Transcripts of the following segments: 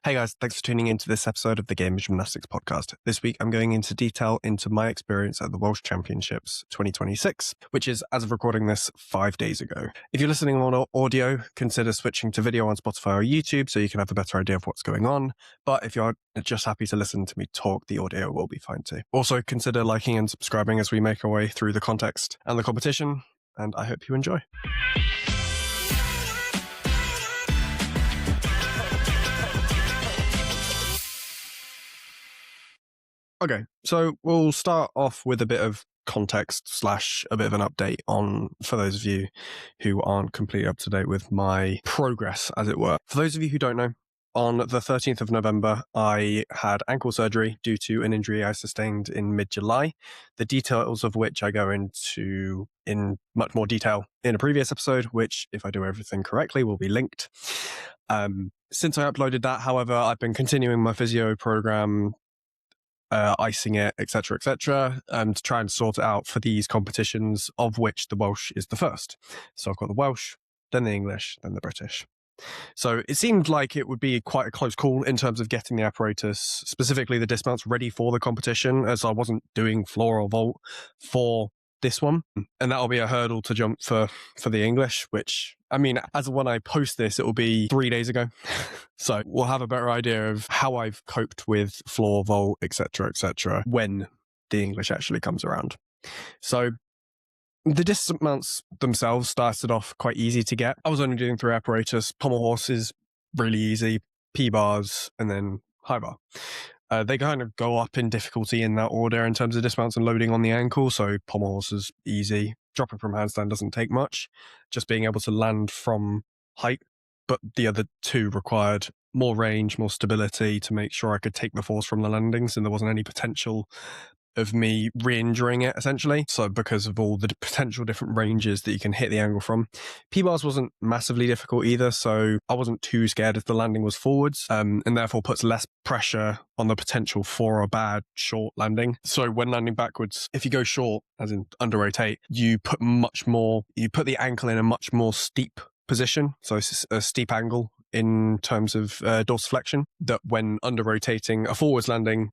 Hey guys, thanks for tuning into this episode of the Game of Gymnastics podcast. This week I'm going into detail into my experience at the Welsh Championships 2026, which is, as of recording this, 5 days ago. If you're listening on audio, consider switching to video on Spotify or YouTube so you can have a better idea of what's going on. But if you're just happy to listen to me talk, the audio will be fine too. Also, consider liking and subscribing as we make our way through the context and the competition, and I hope you enjoy. Okay, so we'll start off with a bit of context / a bit of an update for those of you who aren't completely up to date with my progress, as it were. For those of you who don't know, on the 13th of November, I had ankle surgery due to an injury I sustained in mid-July, the details of which I go into in much more detail in a previous episode, which, if I do everything correctly, will be linked. Since I uploaded that, however, I've been continuing my physio program, icing it, etc., to try and sort it out for these competitions, of which the Welsh is the first. So I've got the Welsh, then the English, then the British. So it seemed like it would be quite a close call in terms of getting the apparatus, specifically the dismounts, ready for the competition, as I wasn't doing floor or vault for this one. And that'll be a hurdle to jump for the English, which, I mean, as of when I post this, it will be 3 days ago. So we'll have a better idea of how I've coped with floor, vault, etc., when the English actually comes around. So the dismounts themselves started off quite easy to get. I was only doing 3 apparatus. Pommel Horse is really easy, P-bars, and then high bar. They kind of go up in difficulty in that order in terms of dismounts and loading on the ankle. So Pommel Horse is easy. Dropping from handstand doesn't take much. Just being able to land from height. But the other 2 required more range, more stability to make sure I could take the force from the landings and there wasn't any potential of me re-injuring it, essentially. So because of all the potential different ranges that you can hit the angle from. P-bars wasn't massively difficult either, so I wasn't too scared if the landing was forwards, and therefore puts less pressure on the potential for a bad short landing. So when landing backwards, if you go short, as in under rotate, you put the ankle in a much more steep position. So it's a steep angle in terms of dorsiflexion that when under rotating a forwards landing,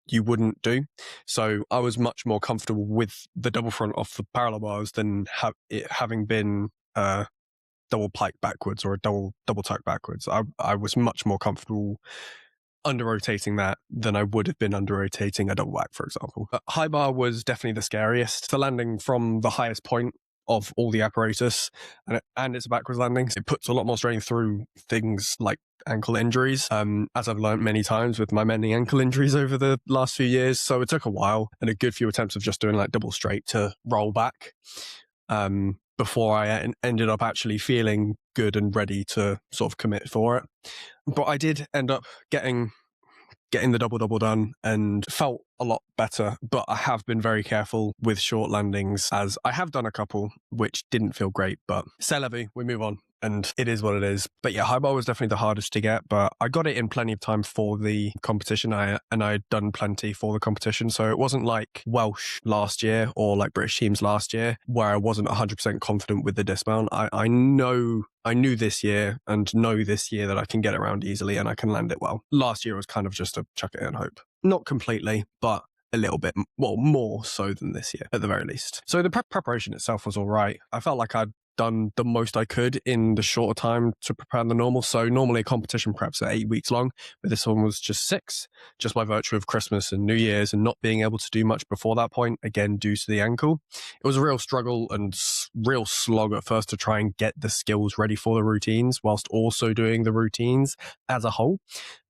you wouldn't do. So I was much more comfortable with the double front off the parallel bars than it having been double pike backwards or a double tuck backwards. I was much more comfortable under rotating that than I would have been under rotating a double back, for example. High bar was definitely the scariest. The landing from the highest point of all the apparatus, and it's a backwards landing. It puts a lot more strain through things like ankle injuries, as I've learned many times with my many ankle injuries over the last few years. So it took a while and a good few attempts of just doing like double straight to roll back before I ended up actually feeling good and ready to sort of commit for it. But I did end up getting the double done and felt a lot better, but I have been very careful with short landings, as I have done a couple which didn't feel great, but c'est la vie, we move on. And it is what it is. But yeah, high bar was definitely the hardest to get, but I got it in plenty of time for the competition. I'd done plenty for the competition. So it wasn't like Welsh last year or like British teams last year, where I wasn't 100% confident with the dismount. I knew this year and know this year that I can get around easily and I can land it well. Last year was kind of just a chuck it and hope. Not completely, but a little bit, well, more so than this year at the very least. So the preparation itself was all right. I felt like I'd done the most I could in the shorter time to prepare the normal. So normally a competition prep's at 8 weeks long, but this one was just 6, just by virtue of Christmas and New Year's and not being able to do much before that point, again, due to the ankle. It was a real struggle and real slog at first to try and get the skills ready for the routines whilst also doing the routines as a whole.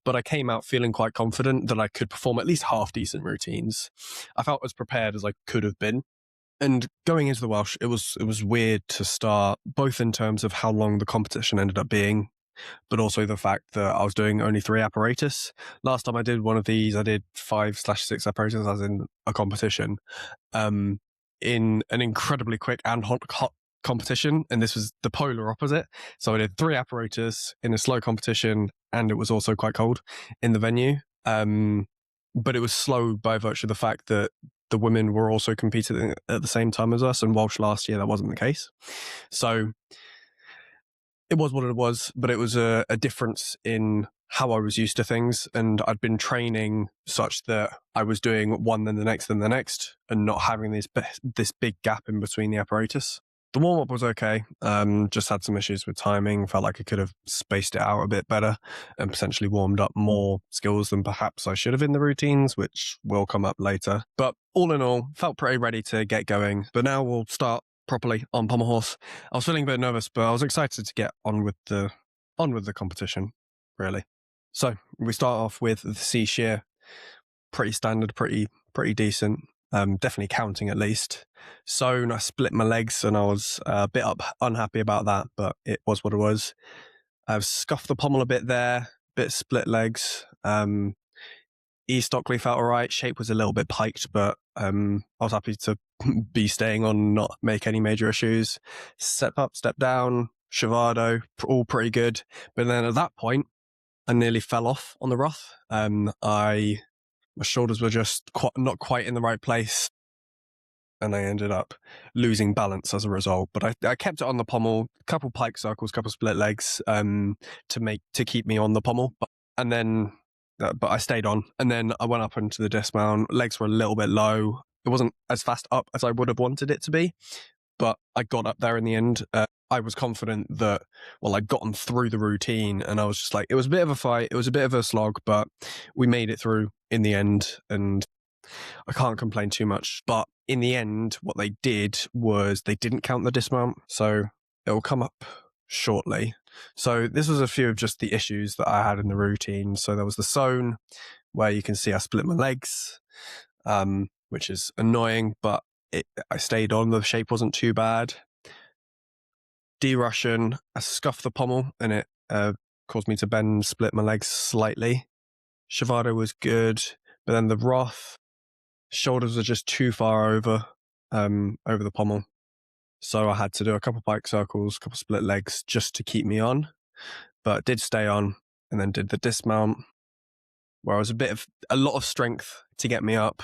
But I came out feeling quite confident that I could perform at least half decent routines. I felt as prepared as I could have been. And going into the Welsh, it was weird to start, both in terms of how long the competition ended up being, but also the fact that I was doing only 3 apparatus. Last time I did one of these, I did 5/6 apparatus as in a competition, in an incredibly quick and hot competition. And this was the polar opposite. So I did 3 apparatus in a slow competition, and it was also quite cold in the venue. But it was slow by virtue of the fact that the women were also competing at the same time as us, and Welsh last year that wasn't the case. So it was what it was, but it was a difference in how I was used to things, and I'd been training such that I was doing one, then the next, and not having this big gap in between the apparatus. The warm-up was okay, just had some issues with timing, felt like I could have spaced it out a bit better and potentially warmed up more skills than perhaps I should have in the routines, which will come up later. But all in all, felt pretty ready to get going. But now we'll start properly on Pommel Horse. I was feeling a bit nervous, but I was excited to get on with the competition, really. So we start off with the C shear, pretty standard, pretty decent. Definitely counting at least. So I split my legs and I was a bit unhappy about that, but it was what it was. I've scuffed the pommel a bit there, bit split legs. E-Stockley felt all right. Shape was a little bit piked, but I was happy to be staying on, not make any major issues. Step up, step down, Shavado, all pretty good. But then at that point, I nearly fell off on the Roth. My shoulders were just not quite in the right place, and I ended up losing balance as a result. But I kept it on the pommel, couple pike circles, couple split legs, to keep me on the pommel. But I stayed on, and then I went up into the dismount. Legs were a little bit low. It wasn't as fast up as I would have wanted it to be, but I got up there in the end. I was confident that, I'd gotten through the routine, and I was just like, it was a bit of a fight. It was a bit of a slog, but we made it through in the end, and I can't complain too much. But in the end, what they did was they didn't count the dismount, so it will come up shortly. So this was a few of just the issues that I had in the routine. So there was the zone where you can see I split my legs, which is annoying, but I stayed on. The shape wasn't too bad. D-Russian, I scuffed the pommel and it caused me to bend, split my legs slightly. Shavado was good, but then the Roth, shoulders were just too far over the pommel. So I had to do a couple pike circles, couple split legs just to keep me on, but did stay on, and then did the dismount where I was a lot of strength to get me up.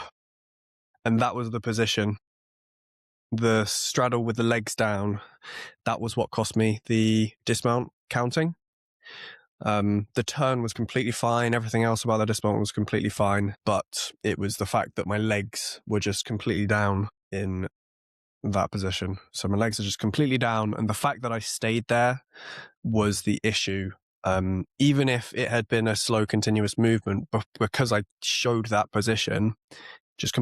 And that was the position. The straddle with the legs down, that was what cost me the dismount counting. The turn was completely fine. Everything else about the dismount was completely fine, but it was the fact that my legs were just completely down in that position. So my legs are just completely down, and the fact that I stayed there was the issue. Even if it had been a slow, continuous movement, but because I showed that position, just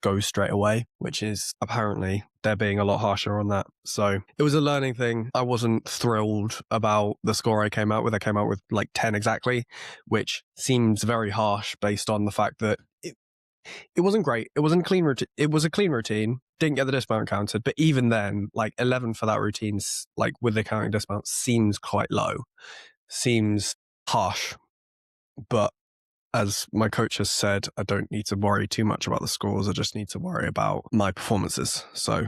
go straight away, which is apparently they're being a lot harsher on that. So it was a learning thing. I wasn't thrilled about the score I came out with. I came out with like 10 exactly, which seems very harsh based on the fact that it wasn't great. It wasn't clean. It was a clean routine. Didn't get the dismount counted, but even then, like 11 for that routine, like with the counting dismount, seems quite low. Seems harsh, but as my coach has said, I don't need to worry too much about the scores. I just need to worry about my performances. So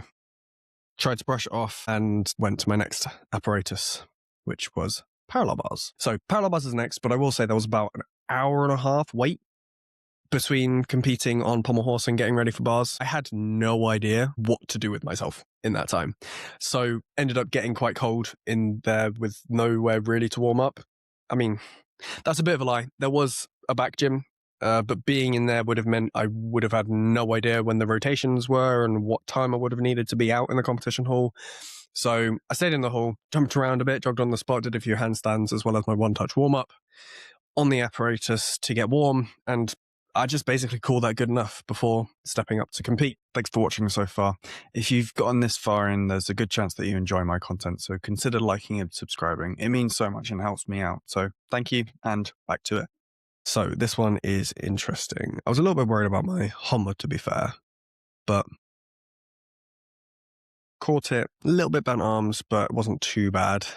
tried to brush it off and went to my next apparatus, which was parallel bars. So parallel bars is next, but I will say there was about an hour and a half wait between competing on Pommel Horse and getting ready for bars. I had no idea what to do with myself in that time. So ended up getting quite cold in there with nowhere really to warm up. I mean, that's a bit of a lie. There was a back gym, but being in there would have meant I would have had no idea when the rotations were and what time I would have needed to be out in the competition hall. So I stayed in the hall, jumped around a bit, jogged on the spot, did a few handstands as well as my one-touch warm-up on the apparatus to get warm, and I just basically call that good enough before stepping up to compete. Thanks for watching so far. If you've gotten this far in, there's a good chance that you enjoy my content, so consider liking and subscribing. It means so much and helps me out. So thank you, and back to it. So this one is interesting. I was a little bit worried about my Hummer, to be fair, but caught it, a little bit bent arms, but it wasn't too bad.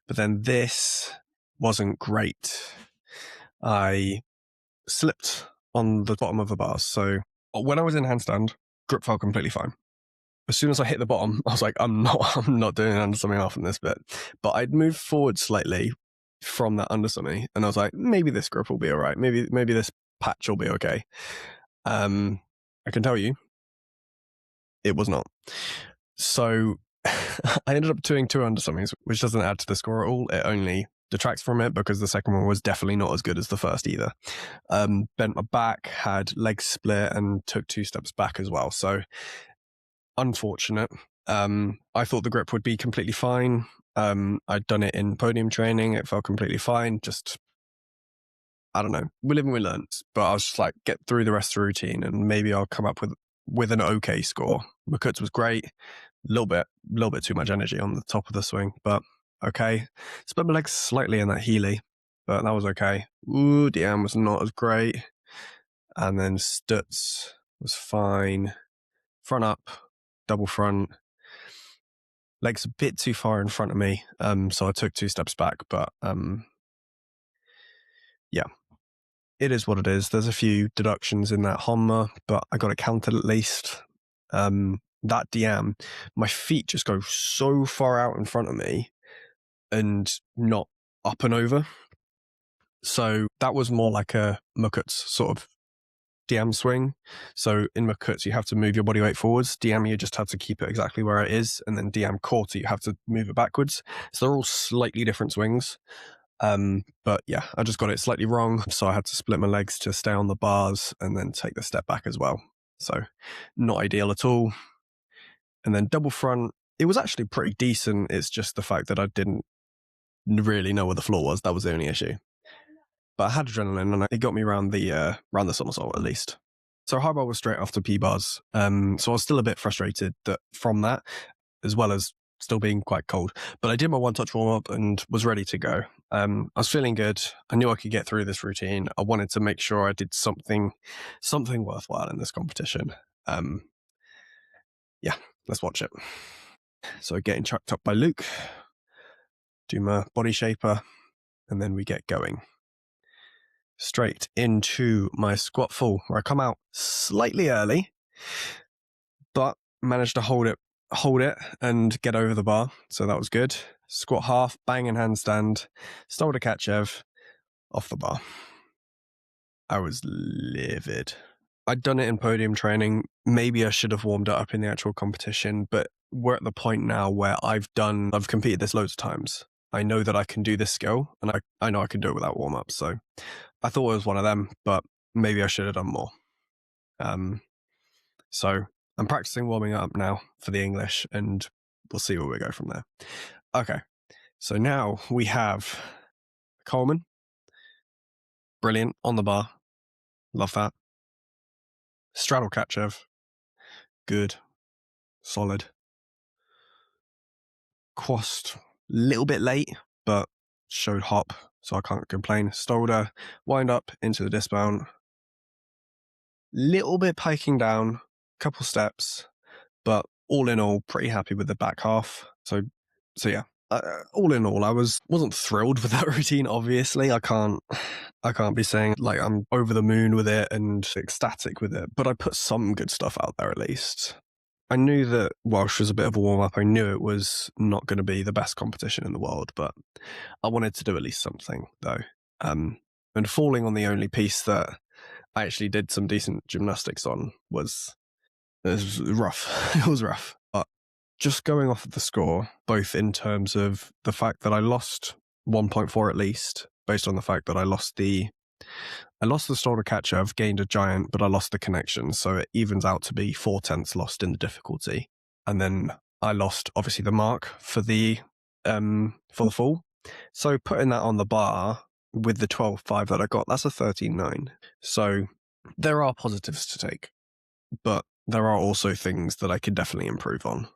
But then this wasn't great. I slipped on the bottom of the bars. So when I was in handstand, grip felt completely fine. As soon as I hit the bottom, I was like, I'm not doing under something off in this bit. But I'd moved forward slightly from that under something, and I was like, maybe this grip will be all right. Maybe this patch will be okay. I can tell you, it was not. So I ended up doing 2 under somethings, which doesn't add to the score at all. It only detracts from it because the second one was definitely not as good as the first either. Bent my back, had leg split, and took 2 steps back as well. So unfortunate. I thought the grip would be completely fine. I'd done it in podium training. It felt completely fine. Just, I don't know. We live and we learn. But I was just like, get through the rest of the routine and maybe I'll come up with an okay score. McCut's was great. A little bit too much energy on the top of the swing, but okay. Split my legs slightly in that Healy, but that was okay. Ooh, DM was not as great. And then Stutz was fine. Front up, double front. Legs a bit too far in front of me, so I took 2 steps back, but yeah. It is what it is. There's a few deductions in that Honma, but I got it counted at least. That DM, my feet just go so far out in front of me and not up and over. So that was more like a McCut's sort of DM swing. So in McCut's, you have to move your body weight forwards. DM, you just have to keep it exactly where it is. And then DM quarter, you have to move it backwards. So they're all slightly different swings. But yeah, I just got it slightly wrong. So I had to split my legs to stay on the bars and then take the step back as well. So not ideal at all. And then double front, it was actually pretty decent. It's just the fact that I didn't really know where the floor was. That was the only issue. But I had adrenaline and it got me around the somersault at least. So high bar was straight after P-bars. So I was still a bit frustrated from that, as well as still being quite cold. But I did my one-touch warm-up and was ready to go. I was feeling good. I knew I could get through this routine. I wanted to make sure I did something worthwhile in this competition. Yeah, let's watch it. So getting chucked up by Luke, do my body shaper, and then we get going. Straight into my squat full, where I come out slightly early, but managed to hold it and get over the bar. So that was good. Squat half, bang and handstand, stole to Kachev, off the bar. I was livid. I'd done it in podium training. Maybe I should have warmed it up in the actual competition, but we're at the point now where I've competed this loads of times. I know that I can do this skill, and I know I can do it without warm up. So I thought it was one of them, but maybe I should have done more. So I'm practicing warming up now for the English, and we'll see where we go from there. Okay, so now we have Coleman. Brilliant, on the bar. Love that. Straddle Kachev. Good. Solid. Quast, little bit late, but showed hop, so I can't complain. Stolder, wind up into the dismount. Little bit piking down, couple steps, but all in all, pretty happy with the back half. So yeah. All in all, I wasn't thrilled with that routine. Obviously, I can't be saying like I'm over the moon with it and ecstatic with it, but I put some good stuff out there at least. I knew that Welsh was a bit of a warm-up. I knew it was not going to be the best competition in the world, but I wanted to do at least something, though. And falling on the only piece that I actually did some decent gymnastics on was rough. It was rough. But just going off of the score, both in terms of the fact that I lost 1.4 at least, based on the fact that I lost the Stolder catcher, I've gained a giant, but I lost the connection. So it evens out to be 4/10 lost in the difficulty. And then I lost, obviously, the mark for the full. So putting that on the bar with the 12.5 that I got, that's a 13.9. So there are positives to take, but there are also things that I could definitely improve on.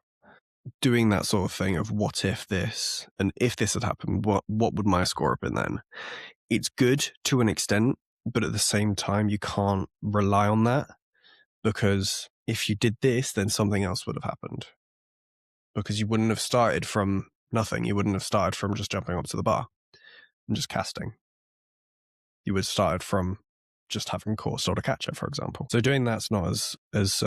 Doing that sort of thing of what if this, and if this had happened, what would my score have been then? It's good to an extent, but at the same time, you can't rely on that, because if you did this, then something else would have happened. Because you wouldn't have started from nothing. You wouldn't have started from just jumping up to the bar and just casting. You would have started from just having core sort of catcher, for example. So doing that's not as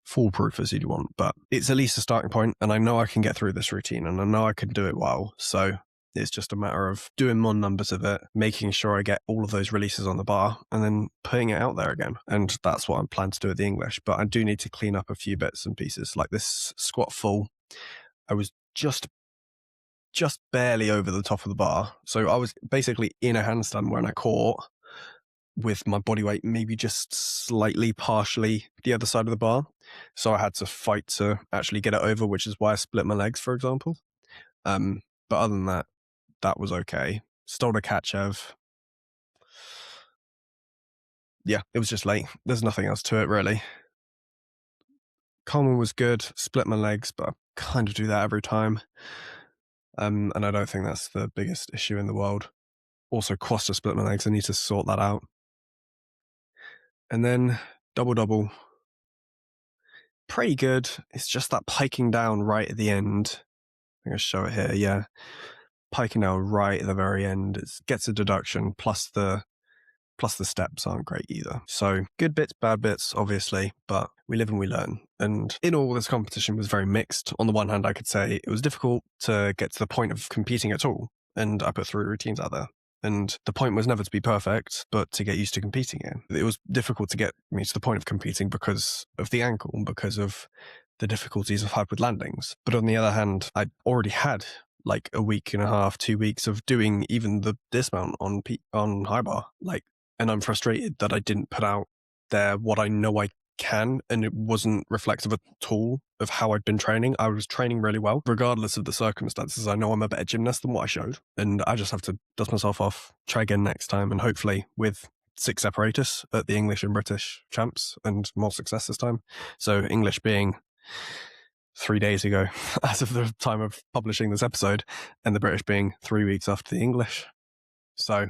foolproof as you'd want, but it's at least a starting point, and I know I can get through this routine, and I know I can do it well. So it's just a matter of doing more numbers of it, making sure I get all of those releases on the bar, and then putting it out there again. And that's what I'm planning to do at the English. But I do need to clean up a few bits and pieces, like this squat full. I was just just barely over the top of the bar. So I was basically in a handstand when I caught with my body weight maybe just slightly partially the other side of the bar. So I had to fight to actually get it over, which is why I split my legs, for example. But other than that, that was okay. Stole a Kachev. Yeah, it was just late. There's nothing else to it, really. Coleman was good. Split my legs, but I kind of do that every time. And I don't think that's the biggest issue in the world. Also, Costa split my legs. I need to sort that out. And then double. Pretty good. It's just that piking down right at the end. I'm going to show it here. Yeah. Piking down right at the very end. It gets a deduction, plus the steps aren't great either. So good bits, bad bits, obviously, but we live and we learn. And in all, this competition was very mixed. On the one hand, I could say it was difficult to get to the point of competing at all. And I put 3 routines out there. And the point was never to be perfect, but to get used to competing in. It was difficult to get me to the point of competing because of the ankle, because of the difficulties I've had with landings. But on the other hand, I already had like a week and a half, 2 weeks of doing even the dismount on high bar. And I'm frustrated that I didn't put out there what I know I can, and it wasn't reflective at all of how I'd been training. I was training really well, regardless of the circumstances. I know I'm a better gymnast than what I showed, and I just have to dust myself off, try again next time, and hopefully with 6 apparatus at the English and British champs and more success this time. So English being 3 days ago, as of the time of publishing this episode, and the British being 3 weeks after the English. So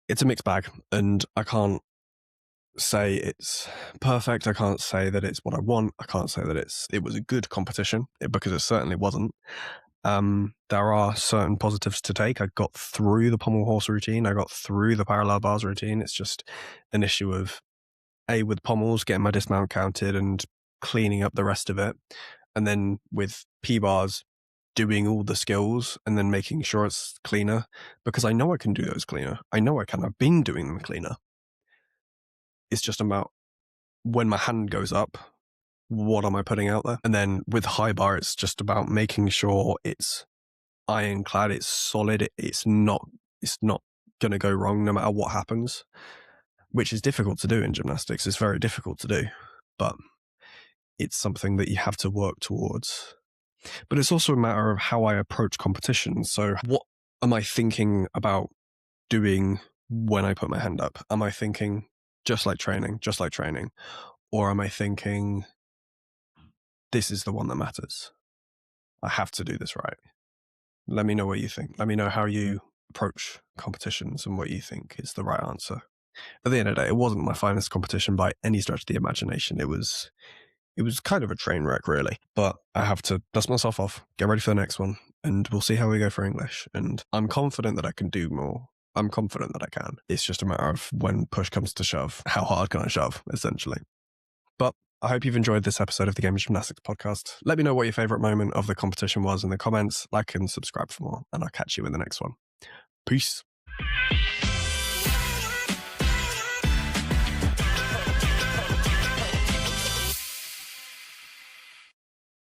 it's a mixed bag, and I can't say it's perfect. I can't say that it's what I want. I can't say that it was a good competition, because it certainly wasn't. There are certain positives to take. I got through the Pommel Horse routine. I got through the parallel bars routine. It's just an issue of with pommels, getting my dismount counted and cleaning up the rest of it. And then with P-bars, doing all the skills and then making sure it's cleaner, because I know I can do those cleaner. I know I can. I've been doing them cleaner. It's just about when my hand goes up, what am I putting out there? And then with high bar, it's just about making sure it's ironclad, it's solid, it's not going to go wrong no matter what happens, which is difficult to do in gymnastics. It's very difficult to do, but it's something that you have to work towards. But it's also a matter of how I approach competitions. So what am I thinking about doing when I put my hand up? Am I thinking just like training? Or am I thinking this is the one that matters? I have to do this right. Let me know what you think. Let me know how you approach competitions and what you think is the right answer. At the end of the day, it wasn't my finest competition by any stretch of the imagination. It was kind of a train wreck, really. But I have to dust myself off, get ready for the next one, and we'll see how we go for English. And I'm confident that I can do more. I'm confident that I can. It's just a matter of when push comes to shove, how hard can I shove, essentially. But I hope you've enjoyed this episode of the Game of Gymnastics podcast. Let me know what your favourite moment of the competition was in the comments. Like and subscribe for more, and I'll catch you in the next one. Peace.